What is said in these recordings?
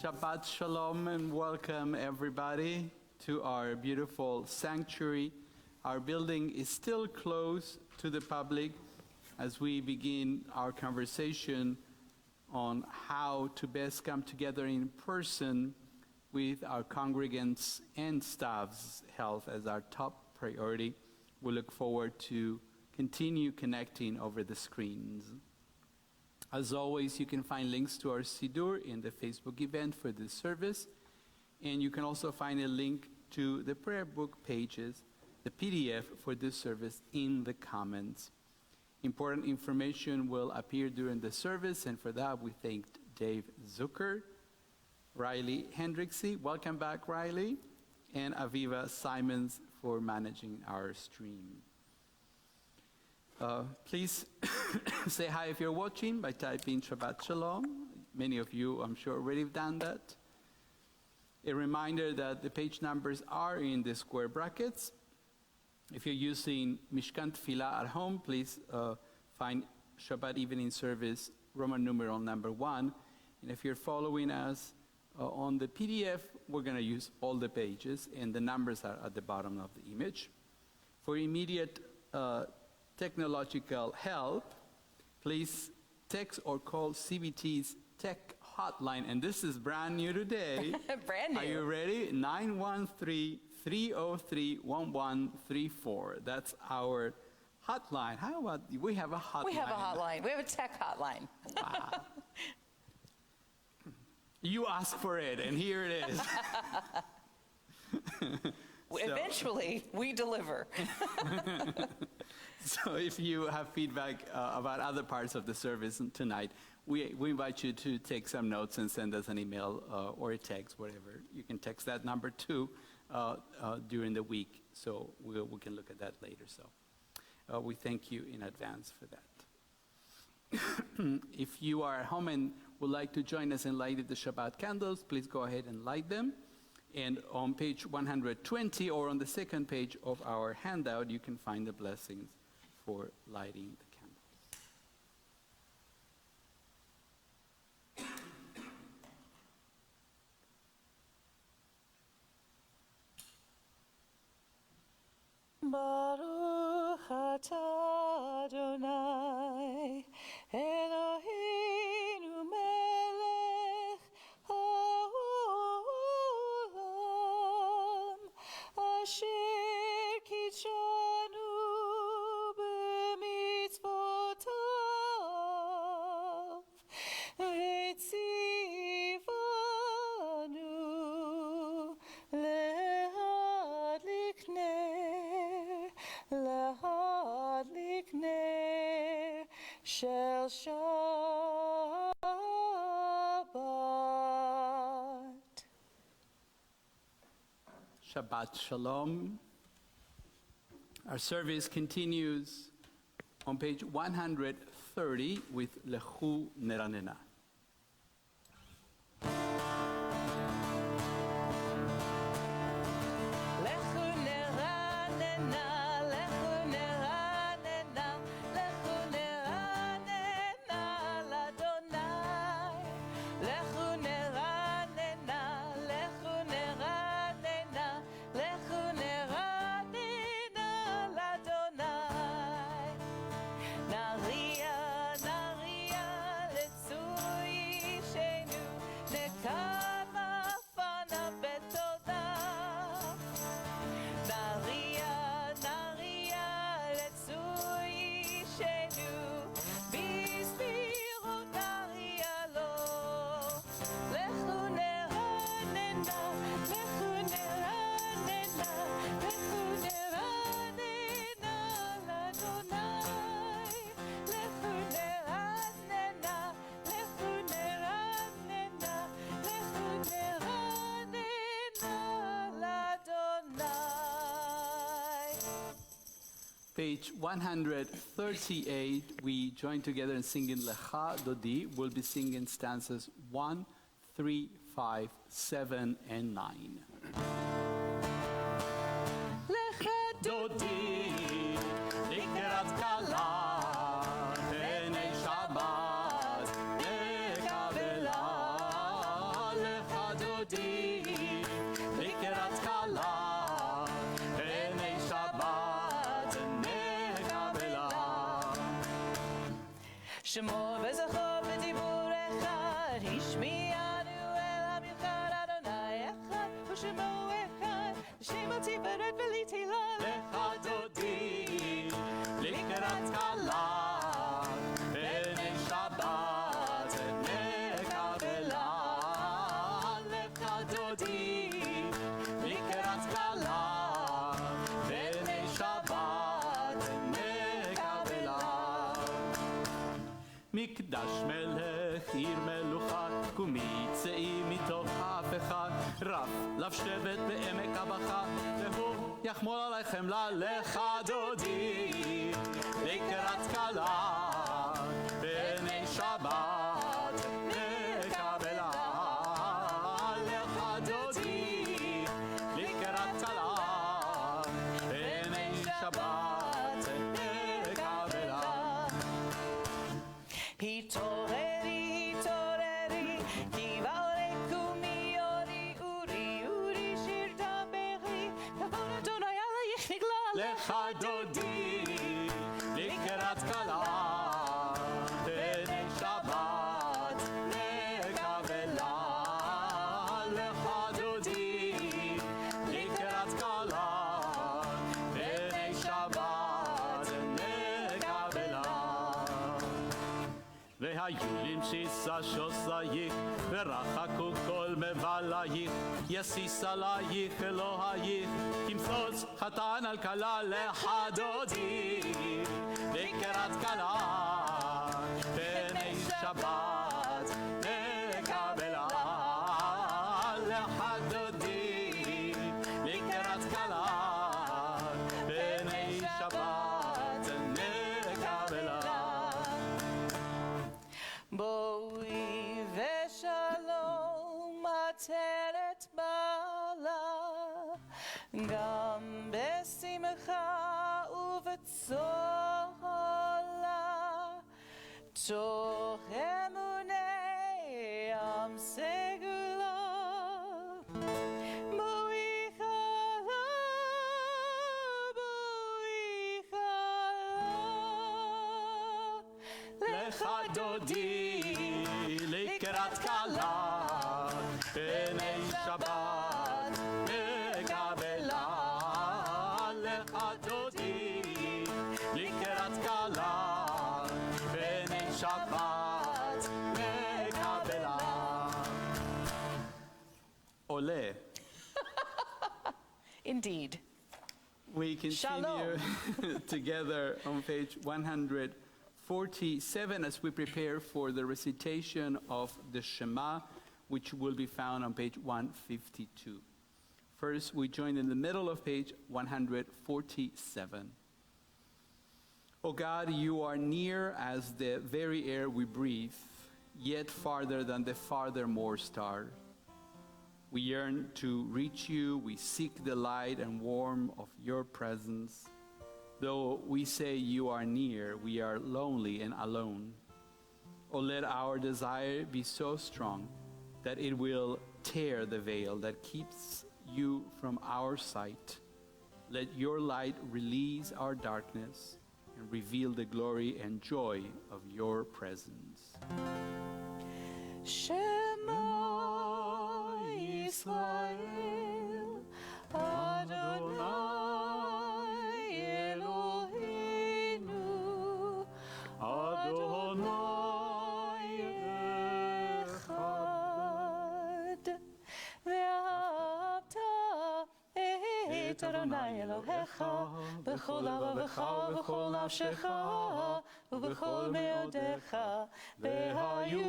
Shabbat Shalom and welcome everybody to our beautiful sanctuary. Our building is still closed to the public as we begin our conversation on how to best come together in person with our congregants and staff's health as our top priority. We look forward to continue connecting over the screens. As always, you can find links to our Siddur in the Facebook event for this service, and you can also find a link to the prayer book pages, the PDF for this service in the comments. Important information will appear during the service, and for that we thanked Dave Zucker, Riley Hendricksy, welcome back Riley, and Aviva Simons for managing our stream. Please say hi if you're watching by typing Shabbat Shalom. Many of you, I'm sure, already have done that. A reminder that the page numbers are in the square brackets. If you're using Mishkan Tefillah at home, please find Shabbat Evening Service, Roman numeral number 1. And if you're following us on the PDF, we're going to use all the pages, and the numbers are at the bottom of the image. For immediate technological help, please text or call CBT's tech hotline, and this is brand new today. Brand new. Are you ready? 913-303-1134. That's our hotline. How about we have a hotline? We have a hotline. We have a tech hotline. Wow. You asked for it, and here it is. Eventually, we deliver. So if you have feedback about other parts of the service tonight, we invite you to take some notes and send us an email or a text, whatever. You can text that number too during the week, so we can look at that later. So we thank you in advance for that. If you are at home and would like to join us in lighting the Shabbat candles, please go ahead and light them. And on page 120 or on the second page of our handout, you can find the blessings for lighting the candles. Baruch atah Adonai Eloheinu melech haolam asher kitshanu b'mitzvotav v'tzivanu lehadlik ner shel Shabbat. Shabbat Shalom. Our service continues on page 130 with Lechu Neranena. Page 138, we join together in singing Lecha Dodi. We'll be singing stanzas 1, 3, 5, 7, and 9. Lecha Dodi, Likrat Kala, B'nei Shabbat, Lekavela, Lecha שמור וזכור בדיבור אחד, השמיענו אל המיוחד, אדוני אחד ושמו אחד, שם התפארת בלי תהילה. לך דודי לקראת כלה, בני שבת נקבלה. לך דודי לקראת כלה, בני שבת נקבלה. מקדש מלך עיר מלוכה, קומי צאי מתוך ההפכה, רב לב שבט בעמק הבכה, והוא יחמול עליכם לך דודי לקראת כלה, בני שבת נקבלה. לך דודי לקראת כלה, בני שבת נקבלה. התעוררי, התעוררי, כי בעולי קומי אורי, אורי, אורי, שיר דברי, כבוד אדוני עלייך נגלה. לך דודי לקראת כלה, בני שבת נקבלה. לך דודי לקראת כלה, בני שבת נקבלה. והיו למשיסה שוסייך, ורחקו כל מבלייך, יסיס עלייך אלוהייך, כמסוץ חתן על כלה. לך דודי לקראת כלה, בני שבת נקבלה. לך דודי לקראת כלה, בני שבת נקבלה. בואי ושלום עטרת בעלה, גם בשמחה ובצהלה, תוך אמוני עם סגולה. בואי חלה, בואי חלה, לך דודי לקראת כלה, בני שבת נקבלה. לך דודי לקראת כלה, בני שבת נקבלה. עולה. Indeed. We continue together on page 147 as we prepare for the recitation of the Shema, which will be found on page 152. First, we join in the middle of page 147. O God, you are near as the very air we breathe, yet farther than the farthermost star. We yearn to reach you, we seek the light and warmth of your presence. Though we say you are near, we are lonely and alone. Oh, let our desire be so strong that it will tear the veil that keeps you from our sight. Let your light release our darkness and reveal the glory and joy of your presence. Shema Yisrael, Adonai Eloheinu, Adonai Echad. Ve'ahavta et Adonai Elohecha b'chol levavecha v'chol nafshecha ובכל מאודיך, והיו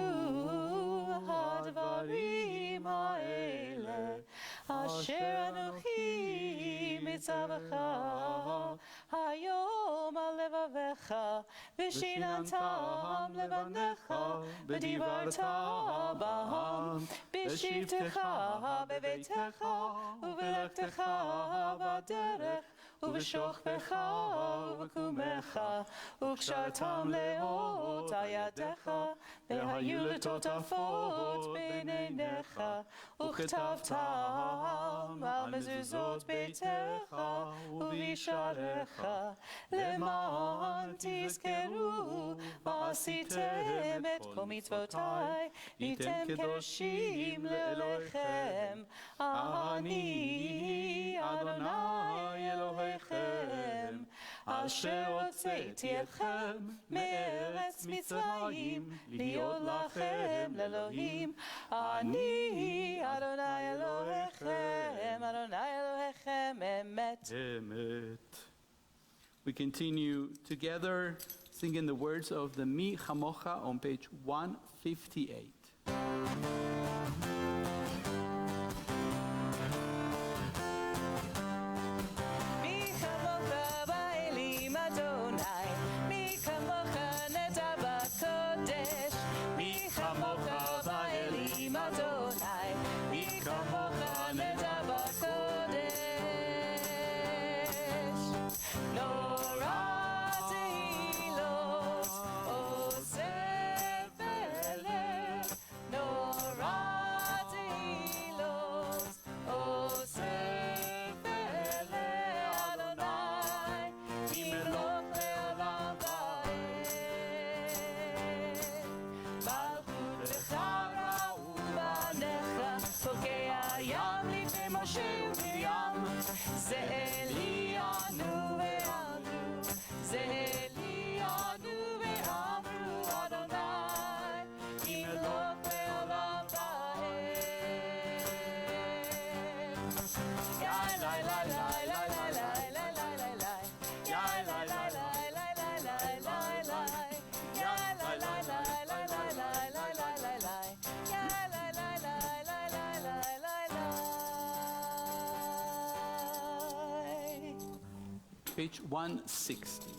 הדברים האלה, אשר אנוכי מצווך היום על לבביך, ושיננתם לבניך, ודיברת בהם, בשבתך בביתך, ובלכתך בדרך, ובשוכבך ובקומך, וקשרתם לאות על ידיך, והיו לטוטפות בין עיניך, וכתבתם על מזוזות ביתך ובשעריך, למען תזכרו ועשיתם את כל מצוותיי, הייתם קדושים לאלוהיכם, אני אדוני אלוהיכם, אשר הוצאתי אתכם מארץ מצרים, להיות לכם לאלוהים, אני אדוני אלוהיכם, אדוני אלוהיכם אמת. We continue together singing the words of the Mi Chamocha on page 158. Page 160.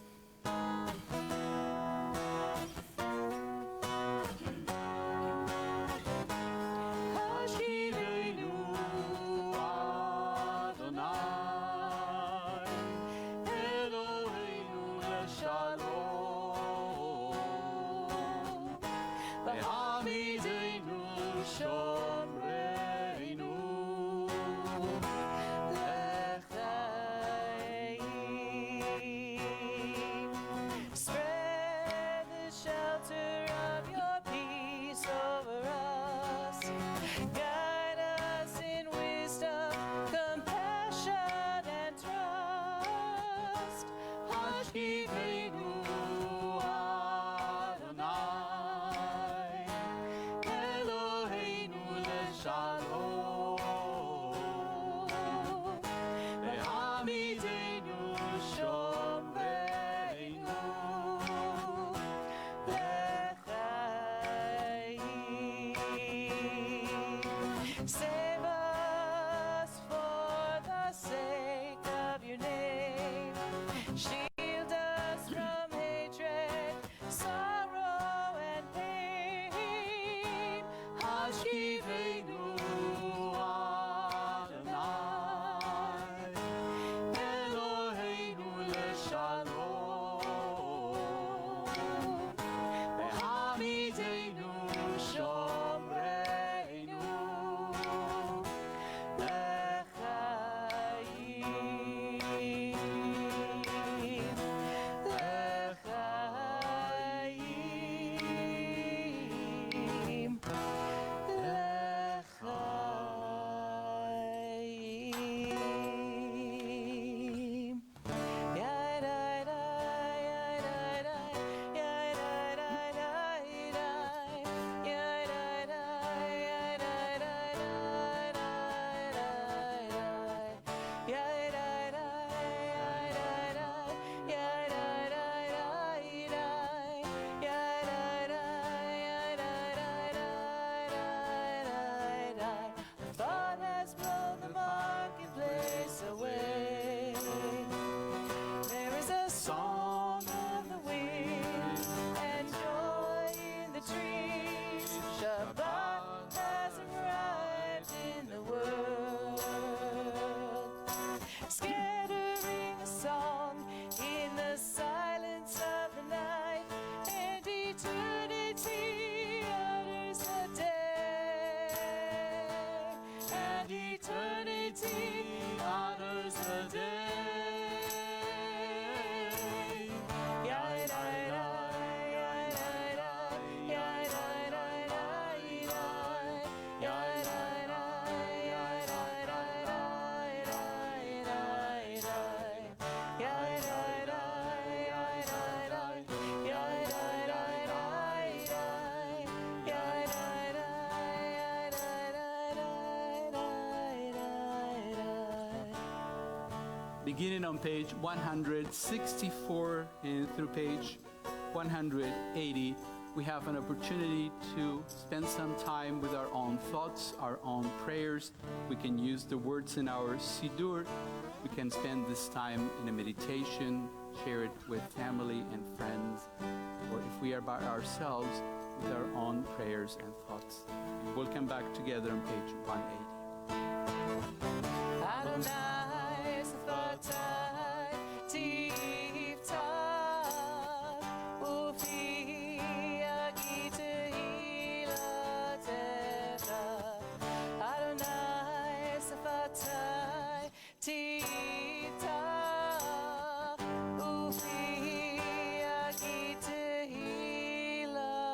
beginning on page 164 and through page 180, we have an opportunity to spend some time with our own thoughts, our own prayers. We can use the words in our Siddur. We can spend this time in a meditation, share it with family and friends, or if we are by ourselves, with our own prayers and thoughts. We'll come back together on page 180. Adonai Sefatai Tiftar Ufi Agite Hilatecha Adonai Sefatai Tiftar Ufi Agite Hilatecha.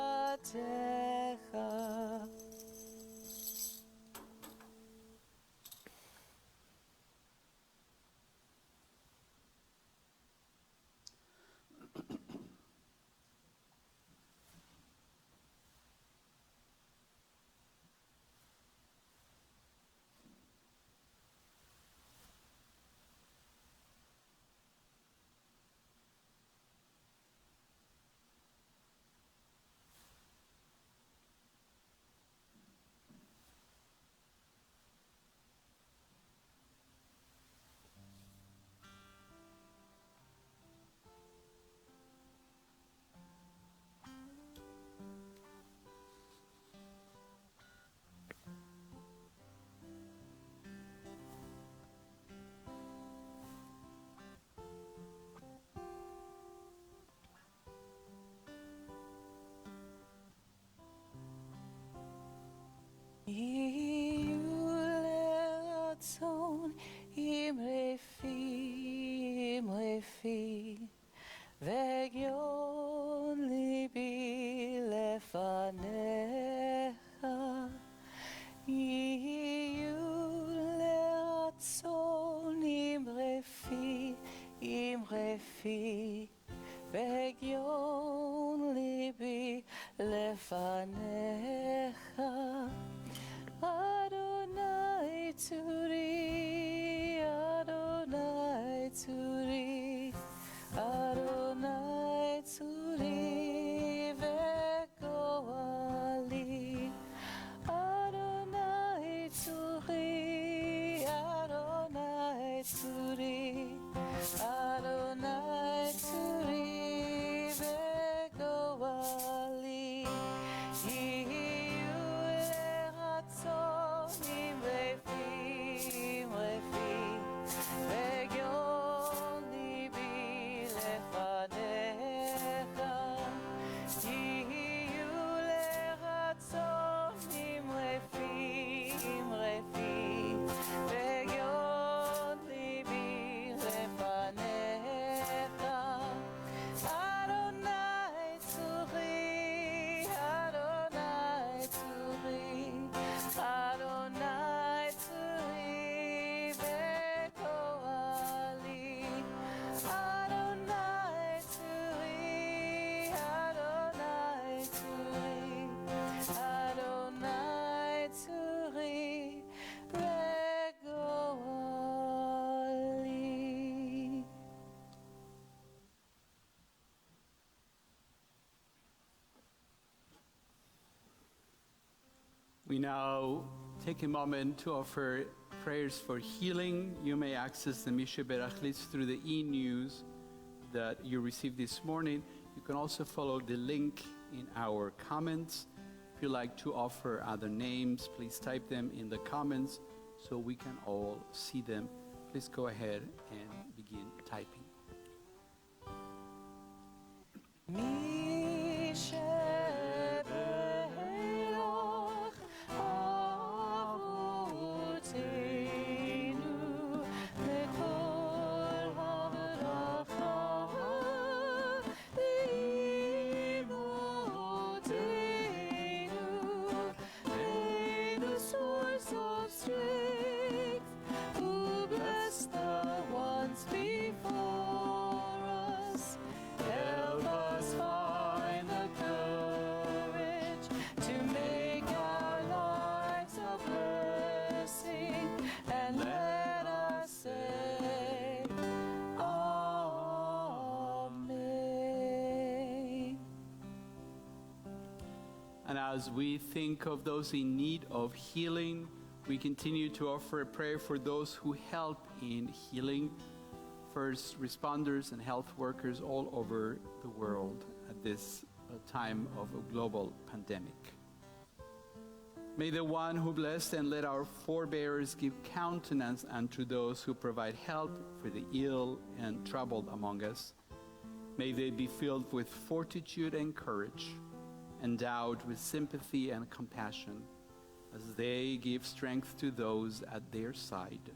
Yulaton imrefi Vegion libi lefanecha Yulaton imrefi Vegion libi lefanecha Adonai Tzuri, Adonai Tzuri, Adonai Tzuri ve'goali. Adonai Tzuri, Adonai Tzuri, Adonai Tzuri ve'goali. We now take a moment to offer prayers for healing. You may access the Misha Berach list through the e-news that you received this morning. You can also follow the link in our comments. If you'd like to offer other names, please type them in the comments so we can all see them. Please go ahead and begin typing. Before us, help us, Father. As we think of those in need of healing, we continue to offer a prayer for those who help in healing, first responders and health workers all over the world at this time of a global pandemic. May the one who blessed and led our forebears give countenance unto those who provide help for the ill and troubled among us. May they be filled with fortitude and courage, endowed with sympathy and compassion, as they give strength to those at their side.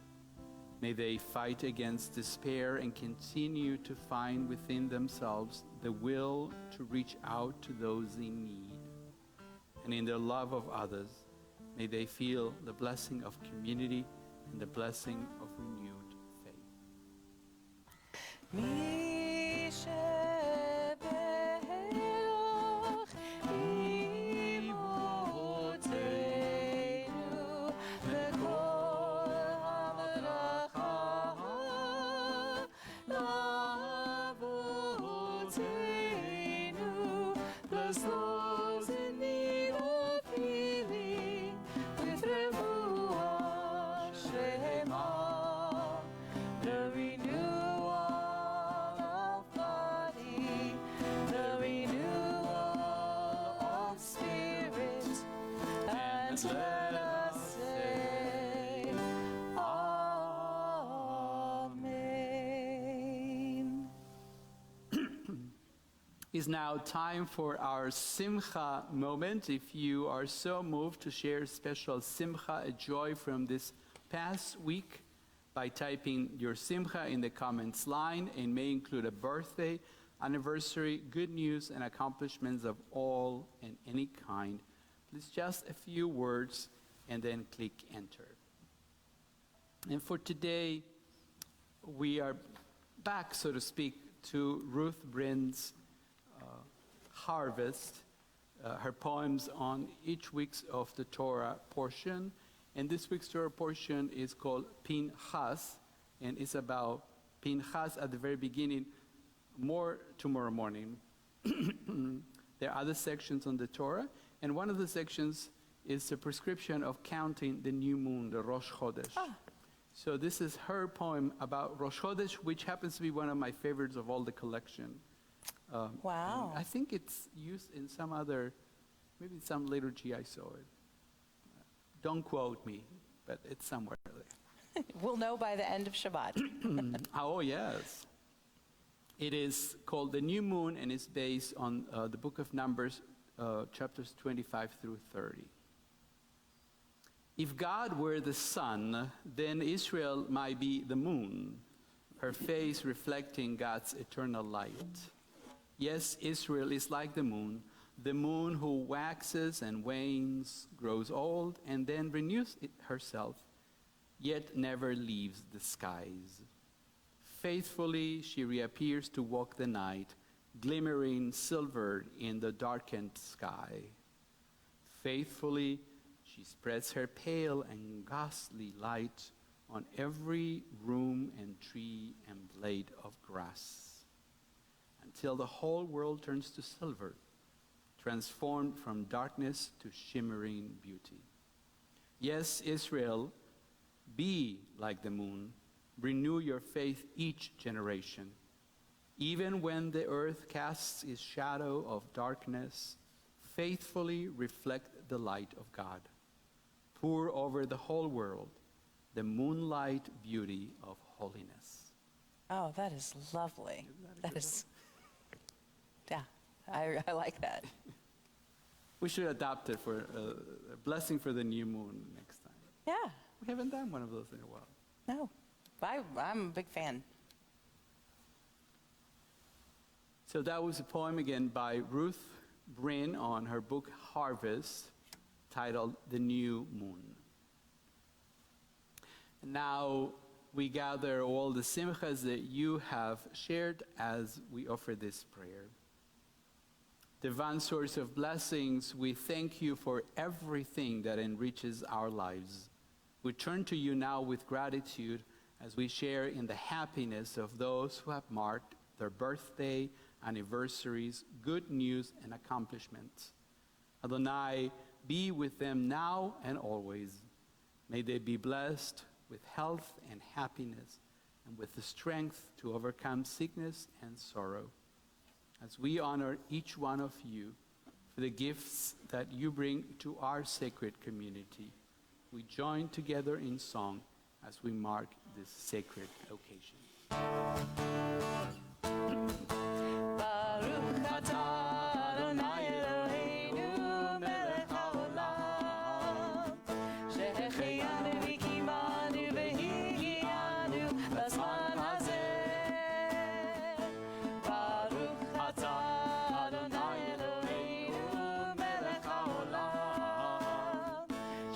May they fight against despair and continue to find within themselves the will to reach out to those in need. And in their love of others, may they feel the blessing of community and the blessing of renewed faith. Bless those in need of healing with refuah shema, the renewal of body, the renewal of spirit, and let us say, Amen. Is now time for our Simcha moment. If you are so moved to share special Simcha, a joy from this past week, by typing your Simcha in the comments line, and may include a birthday, anniversary, good news, and accomplishments of all and any kind. Please just a few words and then click enter. And for today, we are back, so to speak, to Ruth Brin's Harvest, her poems on each week's of the Torah portion. And this week's Torah portion is called Pinchas, and it's about Pinchas at the very beginning. More tomorrow morning. There are other sections on the Torah, and one of the sections is a prescription of counting the new moon, the Rosh Chodesh. So this is her poem about Rosh Chodesh, which happens to be one of my favorites of all the collection. Wow. I think it's used in some other, maybe some liturgy I saw it. Don't quote me, but it's somewhere there. We'll know by the end of Shabbat. Oh, yes. It is called The New Moon, and it's based on the book of Numbers, chapters 25 through 30. If God were the sun, then Israel might be the moon, her face reflecting God's eternal light. Yes, Israel is like the moon who waxes and wanes, grows old, and then renews herself, yet never leaves the skies. Faithfully she reappears to walk the night, glimmering silver in the darkened sky. Faithfully she spreads her pale and ghastly light on every room and tree and blade of grass, until the whole world turns to silver, transformed from darkness to shimmering beauty. Yes, Israel, be like the moon. Renew your faith each generation. Even when the earth casts its shadow of darkness, faithfully reflect the light of God. Pour over the whole world the moonlight beauty of holiness. Oh, that is lovely. That is, yeah, I like that. We should adopt it for a blessing for the new moon next time. Yeah, We haven't done one of those in a while. no, I'm a big fan. So that was a poem again by Ruth Brin on her book Harvest, titled The New Moon. And now we gather all the simchas that you have shared as we offer this prayer. Divine source of blessings, we thank you for everything that enriches our lives. We turn to you now with gratitude as we share in the happiness of those who have marked their birthday, anniversaries, good news, and accomplishments. Adonai, be with them now and always. May they be blessed with health and happiness and with the strength to overcome sickness and sorrow. As we honor each one of you for the gifts that you bring to our sacred community, we join together in song as we mark this sacred occasion. Baruch atah Adonai Eloheinu melech haolam, שהחיינו וקיימנו והגיענו בזמן הזה. Baruch atah Adonai Eloheinu melech haolam,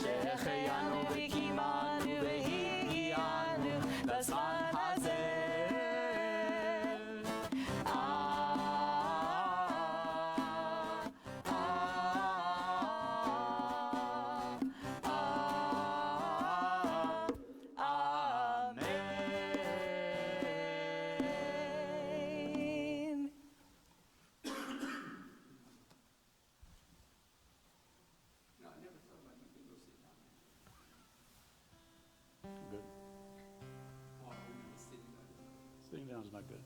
שהחיינו וקיימנו והגיענו בזמן הזה. Amen. Good. Sitting down is not good.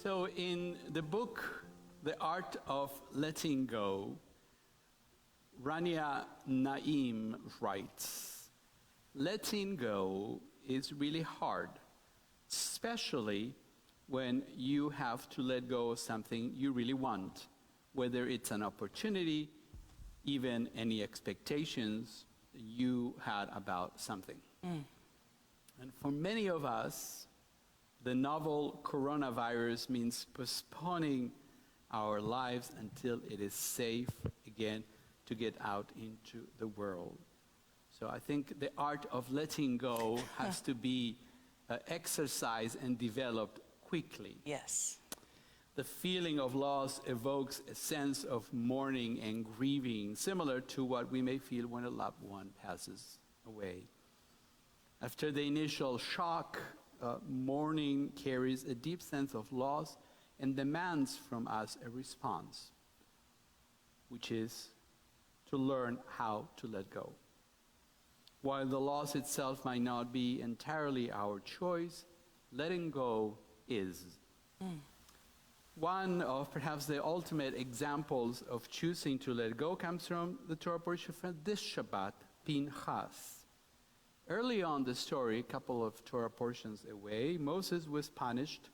So in the book, The Art of Letting Go, Rania Naim writes, letting go is really hard, especially when you have to let go of something you really want, whether it's an opportunity, even any expectations you had about something. And for many of us, the novel coronavirus means postponing our lives until it is safe again to get out into the world. So I think the art of letting go has to be exercised and developed quickly. Yes. The feeling of loss evokes a sense of mourning and grieving, similar to what we may feel when a loved one passes away. After the initial shock, mourning carries a deep sense of loss and demands from us a response, which is to learn how to let go. While the loss itself might not be entirely our choice, letting go is. One of perhaps the ultimate examples of choosing to let go comes from the Torah portion for this Shabbat, Pinchas. Early on the story, a couple of Torah portions away, Moses was punished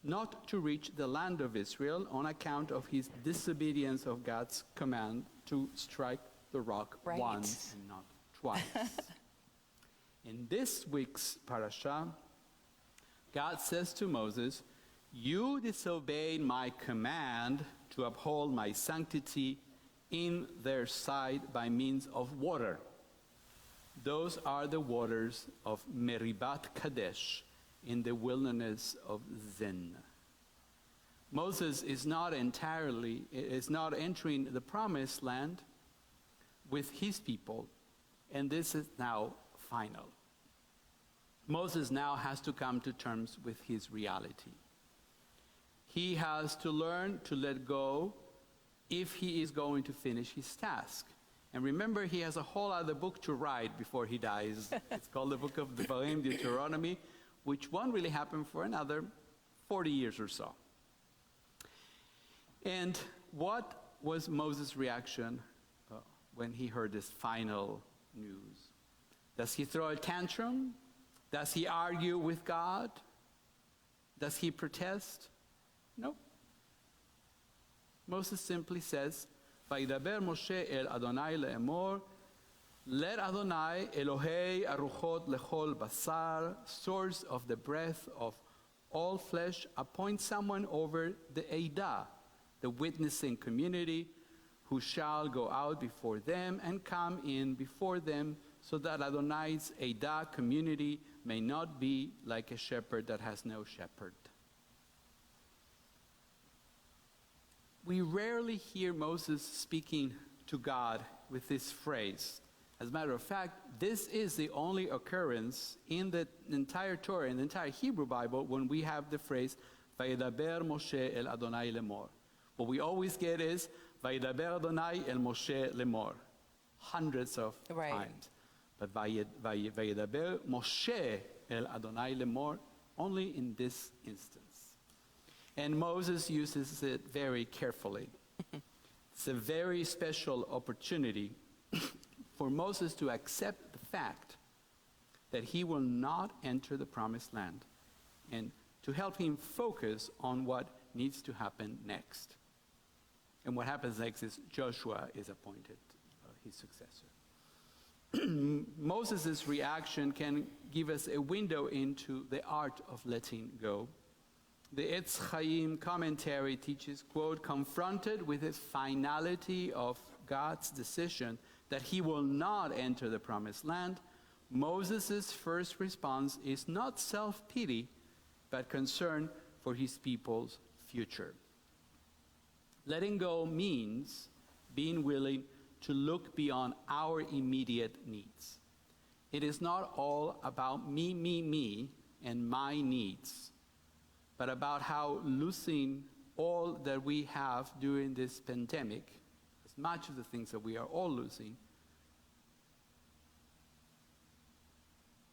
not to reach the land of Israel on account of his disobedience of God's command to strike the rock Right. once and not twice. In this week's parasha, God says to Moses, "You disobeyed my command to uphold my sanctity in their sight by means of water. Those are the waters of Meribat Kadesh in the wilderness of Zin." Moses is not entering the promised land with his people, and this is now final. Moses now has to come to terms with his reality. He has to learn to let go if he is going to finish his task. And remember, he has a whole other book to write before he dies. It's called the book of Devarim, Deuteronomy, which won't really happen for another 40 years or so. And what was Moses' reaction when he heard this final news? Does he throw a tantrum? Does he argue with God? Does he protest? No. Moses simply says, "Vayidaber Moshe el Adonai le'emor, let Adonai Elohei aruchot lechol basar, source of the breath of all flesh, appoint someone over the Eidah, the witnessing community, who shall go out before them and come in before them, so that Adonai's Eidah community may not be like a shepherd that has no shepherd." We rarely hear Moses speaking to God with this phrase, As a matter of fact, this is the only occurrence in the entire Torah, in the entire Hebrew Bible, when we have the phrase, Vayedaber Moshe el Adonai lemor. What we always get is, Vayedaber Adonai el Moshe lemor. Hundreds of times. But Vayedaber Moshe el Adonai lemor, only in this instance. And Moses uses it very carefully. It's a very special opportunity for Moses to accept the fact that he will not enter the promised land, and to help him focus on what needs to happen next. And what happens next is Joshua is appointed his successor. Moses' reaction can give us a window into the art of letting go. The Etz Chaim commentary teaches, quote, confronted with the finality of God's decision that he will not enter the promised land, Moses' first response is not self-pity, but concern for his people's future. Letting go means being willing to look beyond our immediate needs. It is not all about me, and my needs, but about how losing all that we have during this pandemic, as much of the things that we are all losing,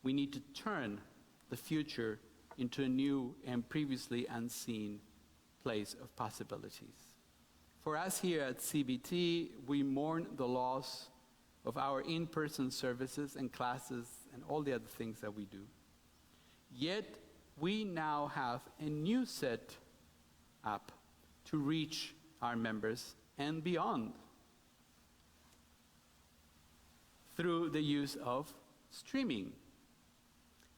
we need to turn the future into a new and previously unseen place of possibilities. For us here at CBT, we mourn the loss of our in-person services and classes and all the other things that we do. Yet, we now have a new set up to reach our members and beyond through the use of streaming.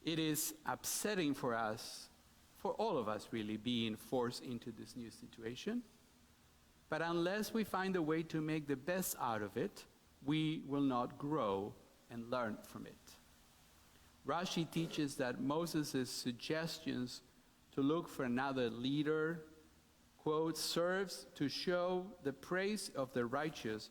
It is upsetting for us, for all of us really, being forced into this new situation. But unless we find a way to make the best out of it, we will not grow and learn from it. Rashi teaches that Moses' suggestions to look for another leader, quote, serves to show the praise of the righteous.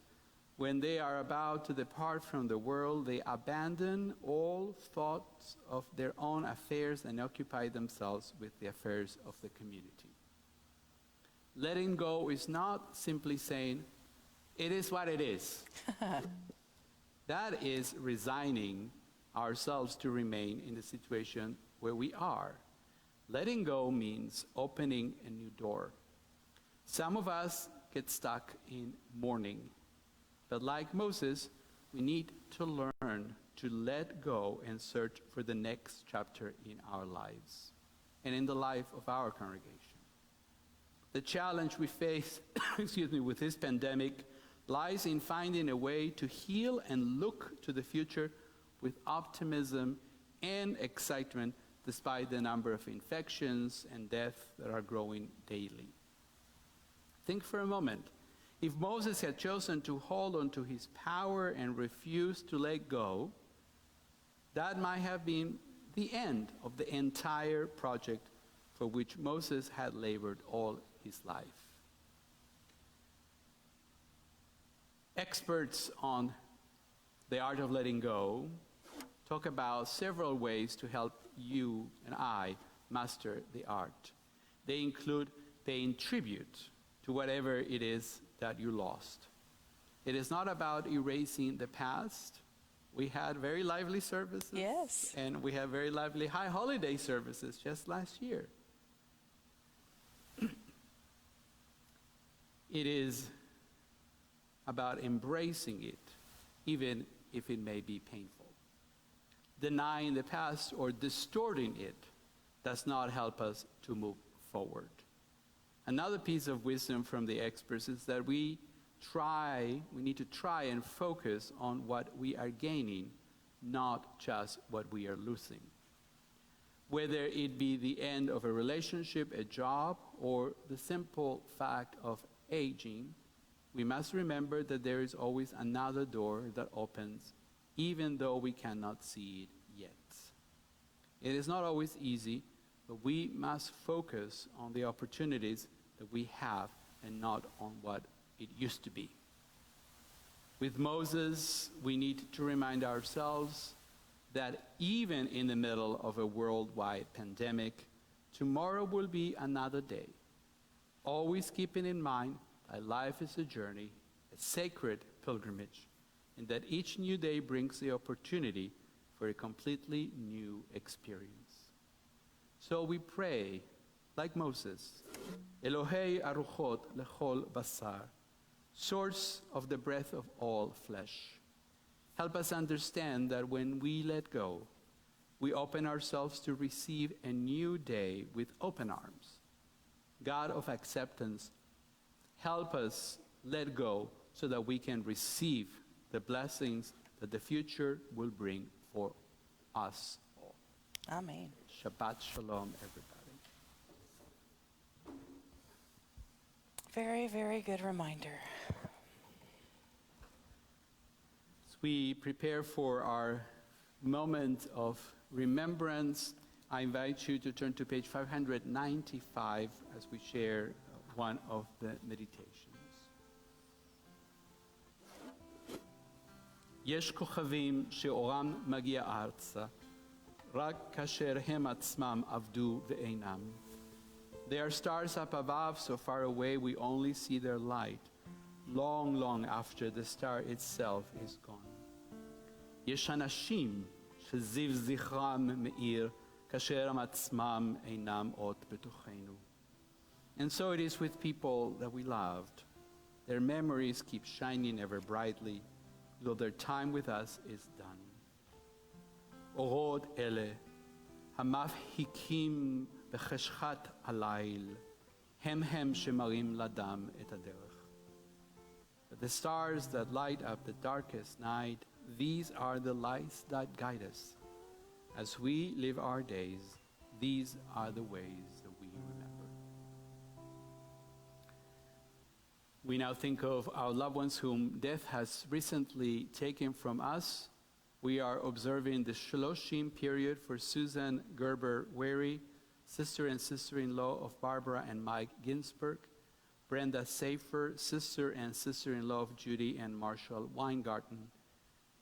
When they are about to depart from the world, they abandon all thoughts of their own affairs and occupy themselves with the affairs of the community. Letting go is not simply saying, it is what it is. That is resigning ourselves to remain in the situation where we are. Letting go means opening a new door. Some of us get stuck in mourning. But like Moses, we need to learn to let go and search for the next chapter in our lives and in the life of our congregation. The challenge we face with this pandemic lies in finding a way to heal and look to the future with optimism and excitement despite the number of infections and deaths that are growing daily. Think for a moment. If Moses had chosen to hold on to his power and refused to let go, that might have been the end of the entire project for which Moses had labored all his life. Experts on the art of letting go talk about several ways to help you and I master the art. They include paying tribute to whatever it is that you lost. It is not about erasing the past. We had very lively services. Yes. And we have very lively high holiday services just last year. It is about embracing it, even if it may be painful. Denying the past or distorting it does not help us to move forward. Another piece of wisdom from the experts is that we need to try and focus on what we are gaining, not just what we are losing. Whether it be the end of a relationship, a job, or the simple fact of aging, we must remember that there is always another door that opens, even though we cannot see it yet. It is not always easy, but we must focus on the opportunities that we have and not on what it used to be. With Moses, we need to remind ourselves that even in the middle of a worldwide pandemic, tomorrow will be another day. Always keeping in mind that life is a journey, a sacred pilgrimage, and that each new day brings the opportunity for a completely new experience. So we pray, like Moses, Elohei aruchot lechol basar, source of the breath of all flesh. Help us understand that when we let go, we open ourselves to receive a new day with open arms. God of acceptance, help us let go so that we can receive the blessings that the future will bring for us all. Amen. Shabbat shalom, everybody. Very, very good reminder. As we prepare for our moment of remembrance, I invite you to turn to page 595 as we share one of the meditations. יש כוכבים שאורם מגיע ארצה, רק כאשר הם עצמם עבדו ואינם. There are stars up above, so far away we only see their light, long, long after the star itself is gone. יש אנשים שזיו זכרם מאיר, כאשר הם עצמם אינם עוד בתוכנו. And so it is with people that we loved. Their memories keep shining ever brightly, though their time with us is done. אורות אלה, המבהיקים בחשכת הליל, הם שמראים לדם את הדרך. But the stars that light up the darkest night, these are the lights that guide us. As we live our days, these are the ways that we remember. We now think of our loved ones whom death has recently taken from us. We are observing the Shloshim period for Susan Gerber-Wary, sister and sister-in-law of Barbara and Mike Ginsberg, Brenda Safer, sister and sister-in-law of Judy and Marshall Weingarten,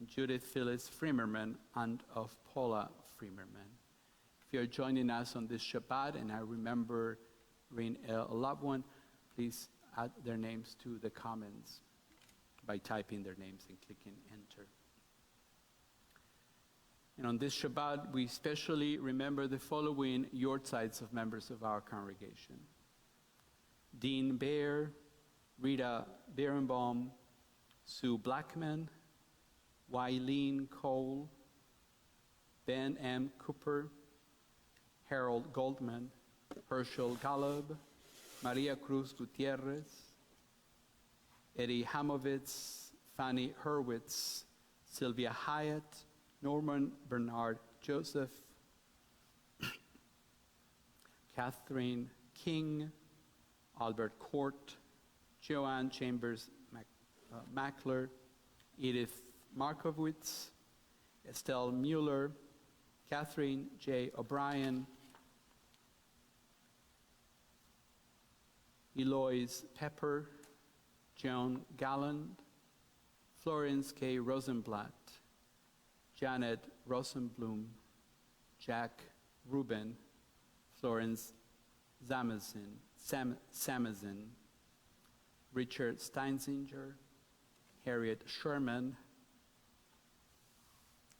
Judith Phyllis Freemerman, aunt of Paula Freemerman. If you're joining us on this Shabbat and are remembering a loved one, please add their names to the comments by typing their names and clicking enter. And on this Shabbat, we especially remember the following yortzites of members of our congregation: Dean Baer, Rita Berenbaum, Sue Blackman, Wileen Cole, Ben M. Cooper, Harold Goldman, Herschel Golub, Maria Cruz Gutierrez, Eddie Hamovitz, Fanny Hurwitz, Sylvia Hyatt, Norman Bernard Joseph, Catherine King, Albert Court, Joanne Chambers Mackler, Edith Markowitz, Estelle Mueller, Catherine J. O'Brien, Eloise Pepper, Joan Galland, Florence K. Rosenblatt, Janet Rosenblum, Jack Rubin, Florence Samazin, Richard Steinsinger, Harriet Sherman,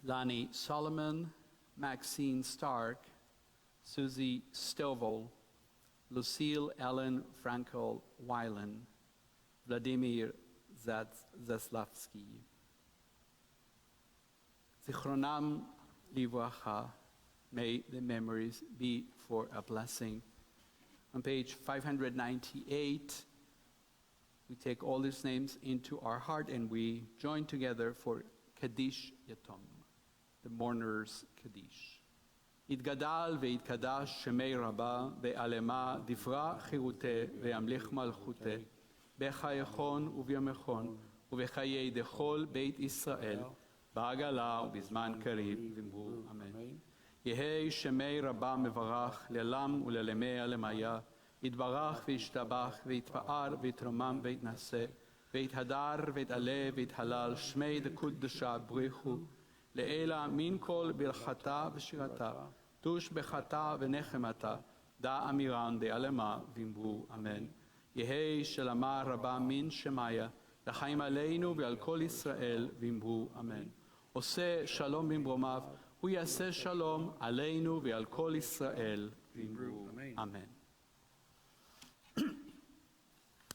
Lonnie Solomon, Maxine Stark, Susie Stovall, Lucille Ellen Frankel Weiland, Vladimir Zaslavsky. Zichronam livracha, may the memories be for a blessing. On page 598, we take all these names into our heart and we join together for Kaddish Yatom, the mourners' Kaddish. יתגדל ויתקדש שמי רבה בעלמה דברה חירותי וימליך מלכותי בחייכון וביומכון ובחיי דכל בית ישראל בעגלה ובזמן קריב ואמרו אמן. יהי שמי רבה מברך לעולם ולעלמי עלמיה יתברך וישתבח ויתפאר ויתרומם ויתנשא והתהדר והתעלה והתהלל שמי דקודשה בריחו לאלה מן כל ברכתה ושירתה תוש בחתה ונחמתה דא אמירן דעלמה ואמרו אמן. יהי שלמה רבה מן שמיה לחיים עלינו ועל כל ישראל ואמרו אמן. עושה שלום במרומיו הוא יעשה שלום עלינו ועל כל ישראל ואמרו אמן.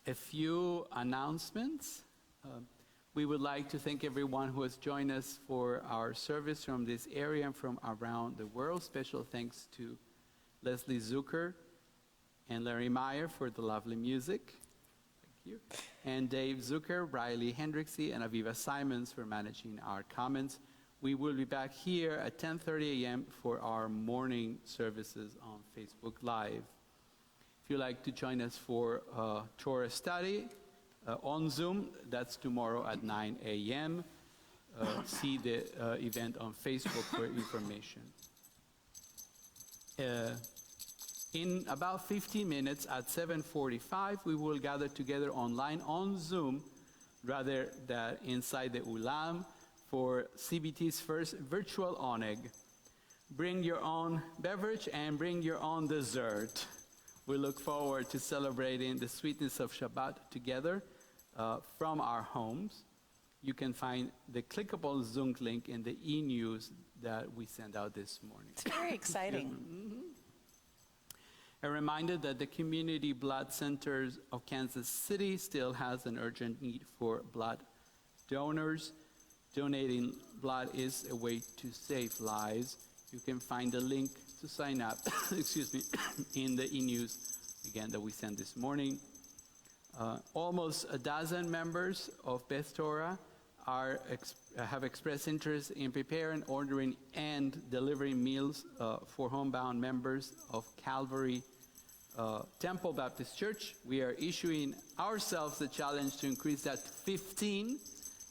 A few announcements. We would like to thank everyone who has joined us for our service from this area and from around the world. Special thanks to Leslie Zucker and Larry Meyer for the lovely music. Thank you. And Dave Zucker, Riley Hendricksy, and Aviva Simons for managing our comments. We will be back here at 10:30 a.m. for our morning services on Facebook Live. If you'd like to join us for Torah study on Zoom, that's tomorrow at 9 a.m. See the event on Facebook for information. In about 15 minutes at 7:45, we will gather together online on Zoom rather than inside the Ulam for CBT's first virtual oneg. Bring your own beverage and bring your own dessert. We look forward to celebrating the sweetness of Shabbat together from our homes. You can find the clickable Zoom link in the e-news that we sent out this morning. It's very exciting. A reminder that the Community Blood Centers of Kansas City still has an urgent need for blood donors. Donating blood is a way to save lives. You can find the link to sign up, excuse me, in the e-news, again, that we sent this morning. Almost a dozen members of Beth Torah have expressed interest in preparing, ordering, and delivering meals for homebound members of Calvary Temple Baptist Church. We are issuing ourselves the challenge to increase that to 15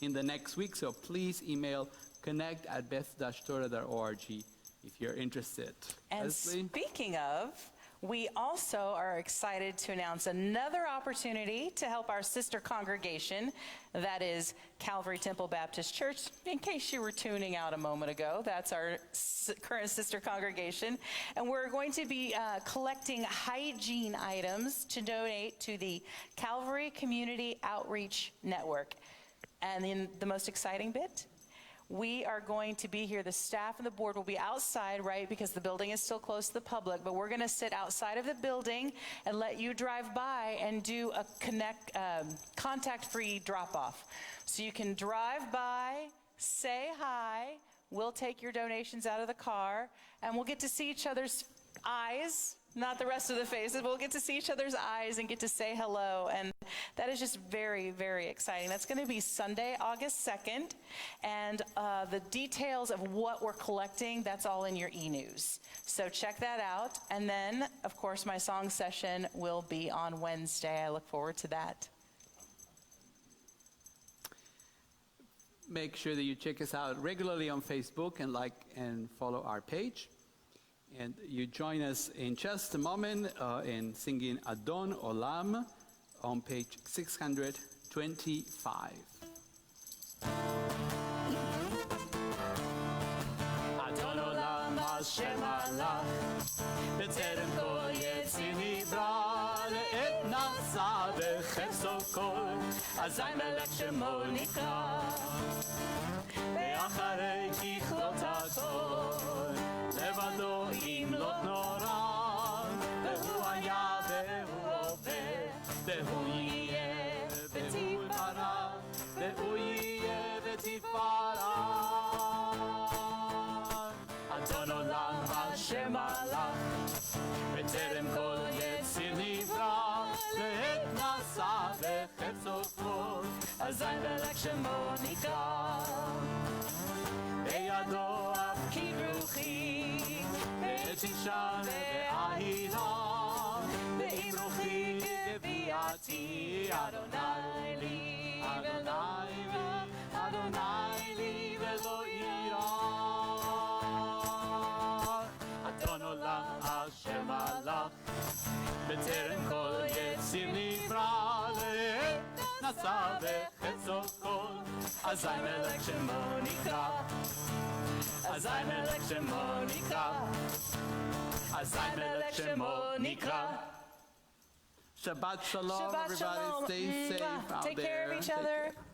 in the next week, so please email connect@beth-torah.org if you're interested. And Leslie? speaking of, we also are excited to announce another opportunity to help our sister congregation, that is Calvary Temple Baptist Church. In case you were tuning out a moment ago, that's our current sister congregation. And we're going to be collecting hygiene items to donate to the Calvary Community Outreach Network. And in the most exciting bit, we are going to be here. The staff and the board will be outside, right, because the building is still closed to the public, but we're going to sit outside of the building and let you drive by and do a contact-free drop-off. So you can drive by, say hi, we'll take your donations out of the car, and we'll get to see each other's eyes, not the rest of the faces. We'll get to see each other's eyes and get to say hello, and that is just very, very exciting. That's going to be Sunday, August 2nd, and the details of what we're collecting, that's all in your e-news. So check that out, and then, of course, my song session will be on Wednesday. I look forward to that. Make sure that you check us out regularly on Facebook and like and follow our page. And you join us in just a moment in singing Adon Olam on page 625. Adon Olam Hashem Alach B'terem kol yetzir nivra Le'et nasa v'chefzo kol Azay melech shemo nikra Ve'acharei kichlot hakol Levado imlot nora Ve'hu haya ve'hu oveh Ve'hu yiyeh v'tifara Ve'hu yiyeh v'tifara Adon Olam Hashem Alach B'terem kol yetzir nivra Le'et nasa v'chefzo kol Azay melech shemo nikra Ve'yado av kibruchi Ve'tishan ve'ahira Ve'imruchi geviati Adonai li Adonai li Adonai li ve'lo ira Adon Olam Hashem Alach B'terem kol yetzir nivra Le'et נכנסה וחצות כל, אזי מלך שמו נקרא, אזי מלך שמו נקרא, אזי מלך שמו נקרא. Shabbat shalom, Shabbat everybody. shalom. Stay safe out Take there. care of each Take other. care.